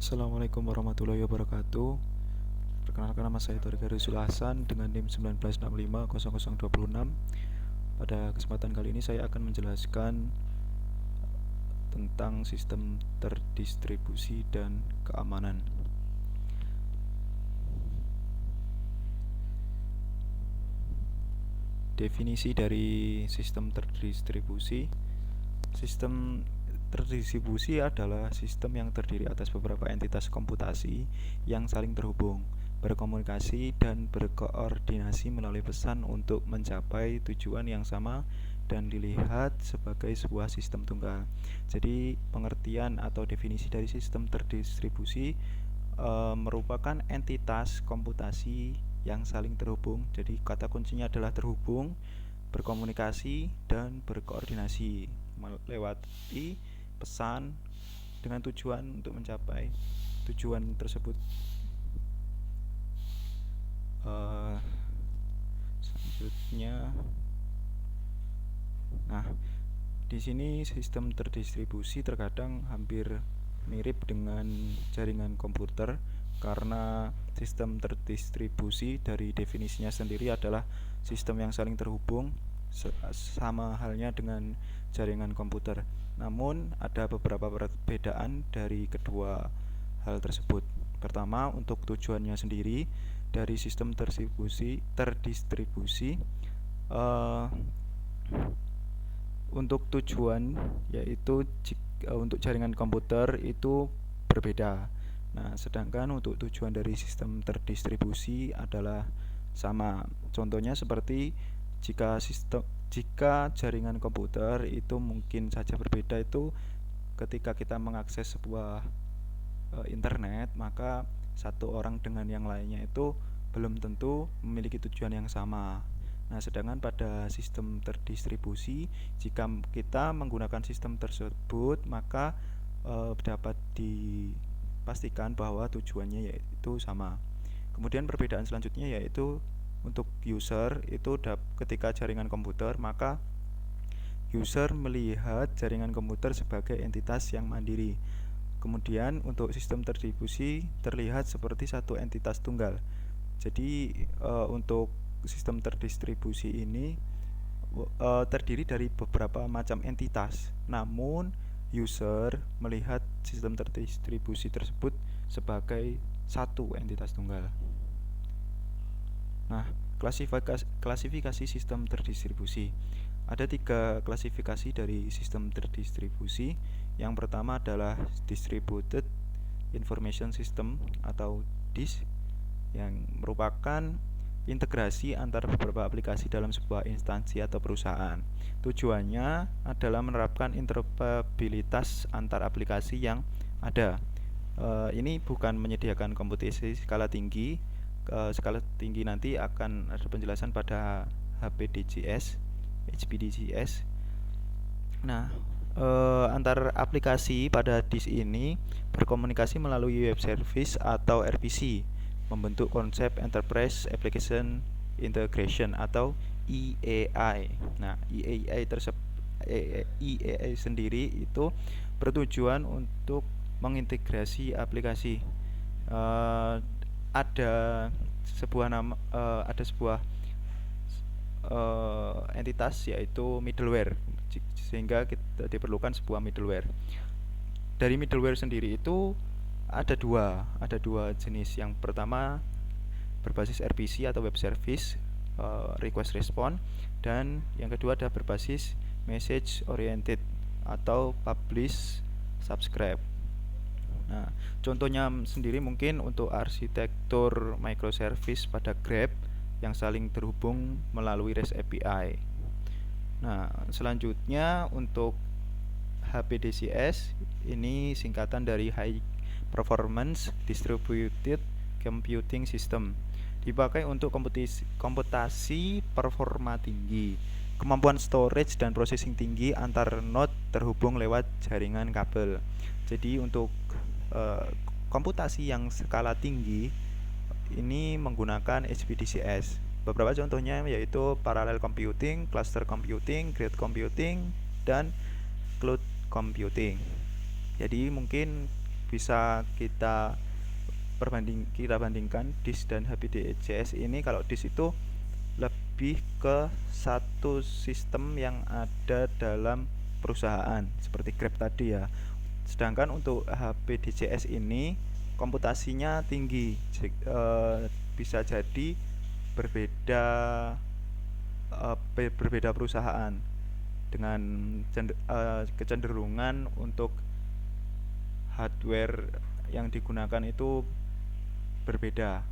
Assalamualaikum warahmatullahi wabarakatuh. Perkenalkan, nama saya Torik Rizul Hasan dengan NIM 19650026. Pada kesempatan kali ini saya akan menjelaskan tentang sistem terdistribusi dan keamanan. Definisi dari sistem terdistribusi. Sistem terdistribusi adalah sistem yang terdiri atas beberapa entitas komputasi yang saling terhubung, berkomunikasi, dan berkoordinasi melalui pesan untuk mencapai tujuan yang sama dan dilihat sebagai sebuah sistem tunggal. Jadi pengertian atau definisi dari sistem terdistribusi merupakan entitas komputasi yang saling terhubung. Jadi kata kuncinya adalah terhubung, berkomunikasi, dan berkoordinasi melewati pesan dengan tujuan untuk mencapai tujuan tersebut. Selanjutnya, di sini sistem terdistribusi terkadang hampir mirip dengan jaringan komputer karena sistem terdistribusi dari definisinya sendiri adalah sistem yang saling terhubung, sama halnya dengan jaringan komputer. Namun ada beberapa perbedaan dari kedua hal tersebut. Pertama, untuk tujuannya sendiri dari sistem terdistribusi untuk tujuan yaitu untuk jaringan komputer itu berbeda. Nah, sedangkan untuk tujuan dari sistem terdistribusi adalah sama. Contohnya seperti jika jaringan komputer itu mungkin saja berbeda, itu ketika kita mengakses sebuah internet, maka satu orang dengan yang lainnya itu belum tentu memiliki tujuan yang sama. Nah, sedangkan pada sistem terdistribusi, jika kita menggunakan sistem tersebut, maka dapat dipastikan bahwa tujuannya yaitu sama. Kemudian perbedaan selanjutnya yaitu untuk user itu ketika jaringan komputer, maka user melihat jaringan komputer sebagai entitas yang mandiri. Kemudian untuk sistem terdistribusi terlihat seperti satu entitas tunggal. Jadi untuk sistem terdistribusi ini terdiri dari beberapa macam entitas, namun user melihat sistem terdistribusi tersebut sebagai satu entitas tunggal. Nah, klasifikasi sistem terdistribusi. Ada 3 klasifikasi dari sistem terdistribusi. Yang pertama adalah Distributed Information System atau DIS, yang merupakan integrasi antara beberapa aplikasi dalam sebuah instansi atau perusahaan. Tujuannya adalah menerapkan interoperabilitas antar aplikasi yang ada. Ini bukan menyediakan komputasi skala tinggi. Skala tinggi nanti akan ada penjelasan pada HPDGS. Nah, antar aplikasi pada disk ini berkomunikasi melalui web service atau RPC, membentuk konsep Enterprise Application Integration atau EAI. Nah, EAI sendiri itu bertujuan untuk mengintegrasi aplikasi. Ada sebuah entitas yaitu middleware, sehingga kita diperlukan sebuah middleware. Dari middleware sendiri itu ada dua jenis. Yang pertama berbasis RPC atau web service, request response, dan yang kedua ada berbasis message oriented atau publish subscribe. Nah, contohnya sendiri mungkin untuk arsitektur microservice pada Grab yang saling terhubung melalui REST API. Nah, selanjutnya untuk HPDCS, ini singkatan dari High Performance Distributed Computing System. Dipakai untuk komputasi performa tinggi, kemampuan storage dan processing tinggi antar node terhubung lewat jaringan kabel. Jadi untuk komputasi yang skala tinggi ini menggunakan HPDCS. Beberapa contohnya yaitu parallel computing, cluster computing, grid computing, dan cloud computing. Jadi mungkin bisa kita bandingkan disk dan HPDJS ini. Kalau disk itu lebih ke satu sistem yang ada dalam perusahaan seperti Grab tadi ya. Sedangkan untuk HPDJS ini komputasinya tinggi, bisa jadi berbeda perusahaan dengan kecenderungan untuk hardware yang digunakan itu berbeda.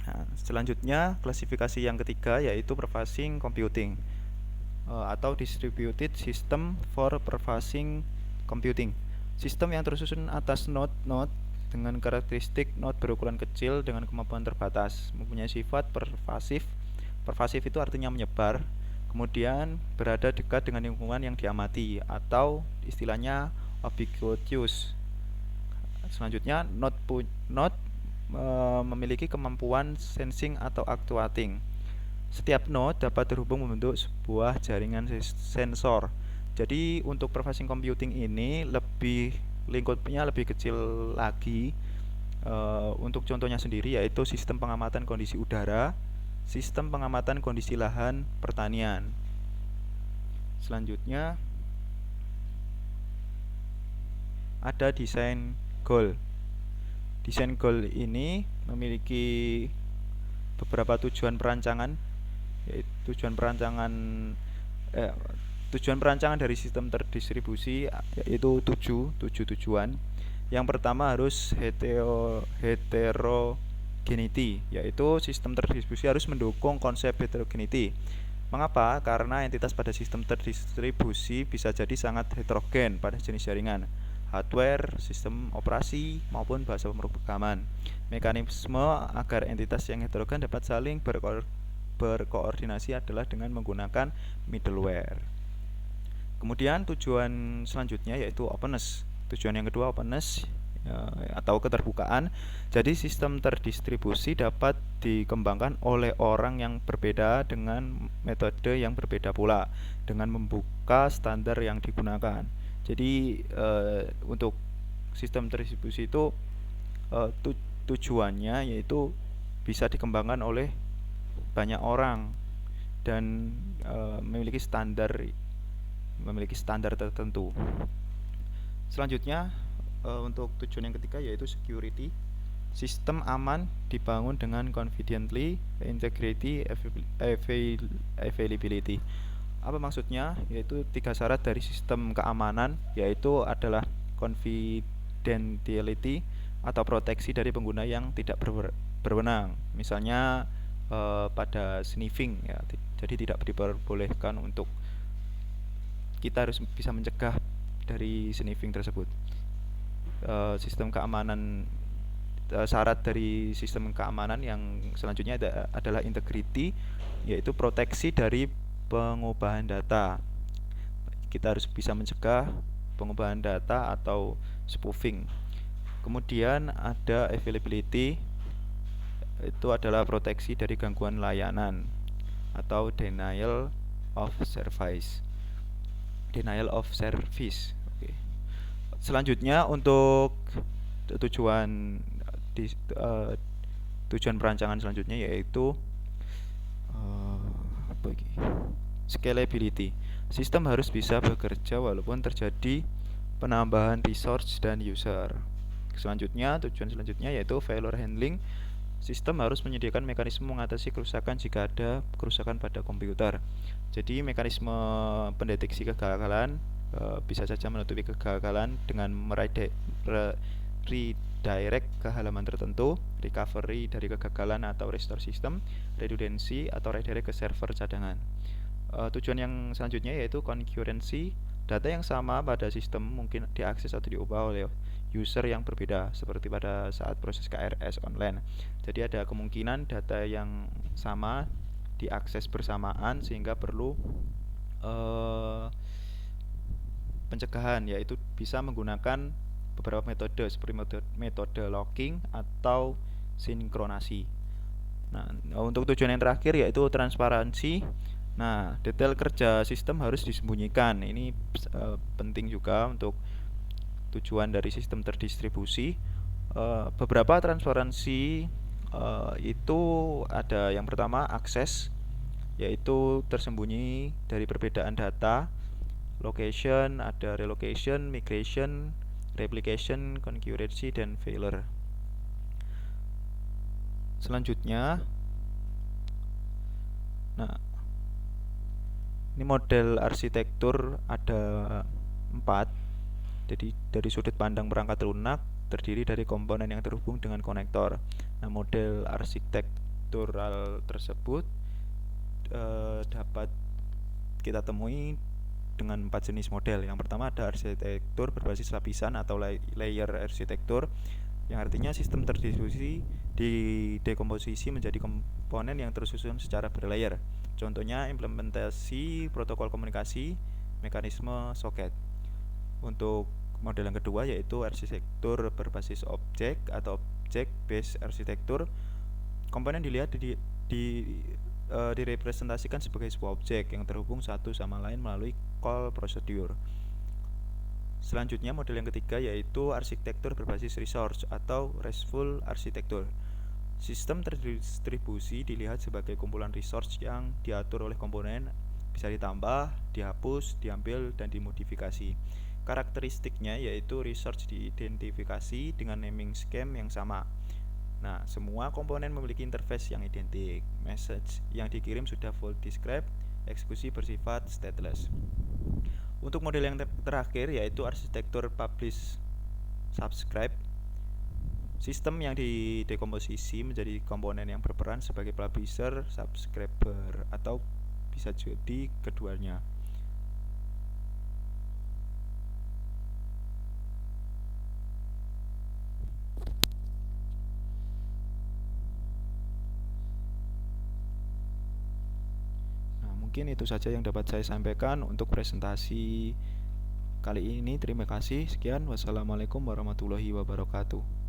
Nah, selanjutnya klasifikasi yang ketiga yaitu pervasing computing atau distributed system for pervasing computing. Sistem yang tersusun atas node-node dengan karakteristik node berukuran kecil dengan kemampuan terbatas, mempunyai sifat pervasif. Pervasif itu artinya menyebar, kemudian berada dekat dengan lingkungan yang diamati atau istilahnya ubiquitous. Selanjutnya node memiliki kemampuan sensing atau actuating. Setiap node dapat terhubung membentuk sebuah jaringan sensor. Jadi untuk pervasing computing ini lingkupnya lebih kecil lagi. Untuk contohnya sendiri yaitu sistem pengamatan kondisi udara, sistem pengamatan kondisi lahan pertanian. Selanjutnya ada desain goal. Desain goal ini memiliki beberapa tujuan perancangan, yaitu tujuan perancangan dari sistem terdistribusi yaitu 7 tujuan. Yang pertama harus heterogeneity, yaitu sistem terdistribusi harus mendukung konsep heterogeneity. Mengapa? Karena entitas pada sistem terdistribusi bisa jadi sangat heterogen pada jenis jaringan, hardware, sistem operasi, maupun bahasa pemrograman. Mekanisme agar entitas yang heterogen dapat saling berkoordinasi adalah dengan menggunakan middleware. Kemudian tujuan selanjutnya yaitu openness. Tujuan yang kedua openness atau keterbukaan. Jadi sistem terdistribusi dapat dikembangkan oleh orang yang berbeda dengan metode yang berbeda pula, dengan membuka standar yang digunakan. Jadi untuk sistem terdistribusi itu tujuannya yaitu bisa dikembangkan oleh banyak orang dan memiliki standar tertentu. Selanjutnya untuk tujuan yang ketiga yaitu security. Sistem aman dibangun dengan confidently, integrity, availability. Apa maksudnya? Yaitu 3 syarat dari sistem keamanan, yaitu adalah confidentiality atau proteksi dari pengguna yang tidak berwenang. Misalnya pada sniffing ya. Jadi tidak diperbolehkan untuk kita harus bisa mencegah dari sniffing tersebut. Sistem keamanan syarat dari sistem keamanan yang selanjutnya adalah integrity, yaitu proteksi dari pengubahan data. Kita harus bisa mencegah pengubahan data atau spoofing. Kemudian ada availability, itu adalah proteksi dari gangguan layanan atau denial of service. Oke. Selanjutnya untuk tujuan perancangan selanjutnya yaitu scalability. Sistem harus bisa bekerja walaupun terjadi penambahan resource dan user. Tujuan selanjutnya yaitu failure handling. Sistem harus menyediakan mekanisme mengatasi kerusakan jika ada kerusakan pada komputer. Jadi mekanisme pendeteksi kegagalan bisa saja menutupi kegagalan dengan redirect ke halaman tertentu, recovery dari kegagalan atau restore system, redundancy atau redirect ke server cadangan. Tujuan yang selanjutnya yaitu concurrency. Data yang sama pada sistem mungkin diakses atau diubah oleh user yang berbeda seperti pada saat proses KRS online. Jadi ada kemungkinan data yang sama diakses bersamaan sehingga perlu pencegahan, yaitu bisa menggunakan beberapa metode seperti metode locking atau sinkronasi. Nah, untuk tujuan yang terakhir yaitu transparansi. Nah, detail kerja sistem harus disembunyikan. Ini penting juga untuk tujuan dari sistem terdistribusi. Beberapa transparansi itu ada yang pertama akses, yaitu tersembunyi dari perbedaan data, location, ada relocation, migration, replication, concurrency, dan failure. Selanjutnya, nah ini model arsitektur ada 4. Jadi dari sudut pandang perangkat lunak terdiri dari komponen yang terhubung dengan konektor. Nah, model arsitektural tersebut dapat kita temui dengan 4 jenis model. Yang pertama ada arsitektur berbasis lapisan atau layer arsitektur, yang artinya sistem terdistribusi didekomposisi menjadi komponen yang tersusun secara berlayer. Contohnya implementasi protokol komunikasi, mekanisme soket. Untuk model yang kedua yaitu arsitektur berbasis objek atau object based arsitektur. Komponen dilihat direpresentasikan sebagai sebuah objek yang terhubung satu sama lain melalui call procedure. Selanjutnya model yang ketiga yaitu arsitektur berbasis resource atau RESTful arsitektur. Sistem terdistribusi dilihat sebagai kumpulan resource yang diatur oleh komponen, bisa ditambah, dihapus, diambil, dan dimodifikasi. Karakteristiknya yaitu resource diidentifikasi dengan naming scheme yang sama. Nah, semua komponen memiliki interface yang identik. Message yang dikirim sudah full described, eksekusi bersifat stateless. Untuk model yang terakhir yaitu arsitektur publish subscribe. Sistem yang didekomposisi menjadi komponen yang berperan sebagai publisher, subscriber, atau bisa jadi keduanya. Nah, mungkin itu saja yang dapat saya sampaikan untuk presentasi kali ini. Terima kasih. Sekian. Wassalamualaikum warahmatullahi wabarakatuh.